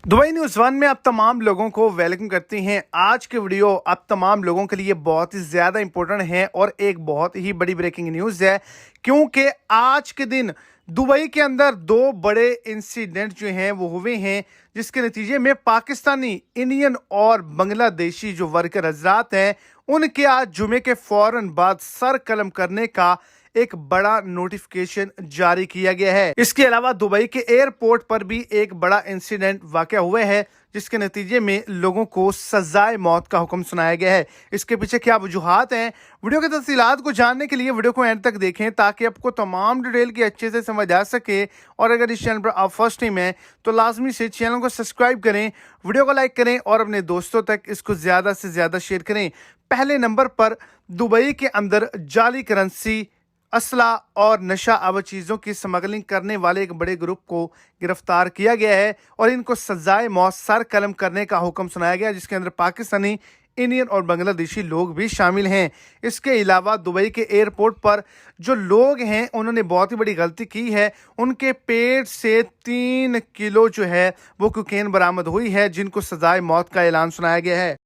Dubai news one में आप तमाम लोगों को वेलकम करते हैं। आज के वीडियो आप तमाम लोगों के लिए बहुत ही ज़्यादा इंपॉर्टेंट है और एक बहुत ही बड़ी ब्रेकिंग न्यूज़ है, क्योंकि आज के दिन दुबई के अंदर दो बड़े इंसिडेंट जो हैं वो हुए हैं, जिसके नतीजे में पाकिस्तानी, इंडियन और बांग्लादेशी जो वर्कर हजरात हैं उनके आज जुमे के फौरन बाद सर कलम करने का एक बड़ा नोटिफिकेशन जारी किया गया है। इसके अलावा दुबई के एयरपोर्ट पर भी एक बड़ा इंसिडेंट वाक़या हुआ है, जिसके नतीजे में लोगों को सजाए मौत का हुक्म सुनाया गया है। इसके पीछे क्या वजूहात हैं, वीडियो की तफसीलात को जानने के लिए वीडियो को एंड तक देखें ताकि आपको तमाम डिटेल की अच्छे से समझ आ सके। और अगर इस चैनल पर आप फर्स्ट टाइम हैं तो लाजमी से चैनल को सब्सक्राइब करें, वीडियो को लाइक करें और अपने दोस्तों तक इसको ज़्यादा से ज़्यादा शेयर करें। पहले नंबर पर दुबई के अंदर जाली करेंसी, असला और नशा आवर चीज़ों की स्मगलिंग करने वाले एक बड़े ग्रुप को गिरफ्तार किया गया है और इनको सजाए मौत सर कलम करने का हुक्म सुनाया गया, जिसके अंदर पाकिस्तानी, इंडियन और बांग्लादेशी लोग भी शामिल हैं। इसके अलावा दुबई के एयरपोर्ट पर जो लोग हैं उन्होंने बहुत ही बड़ी गलती की है। उनके पेट से 3 किलो जो है वो कोकेन बरामद हुई है, जिनको सजाए मौत का ऐलान सुनाया गया है।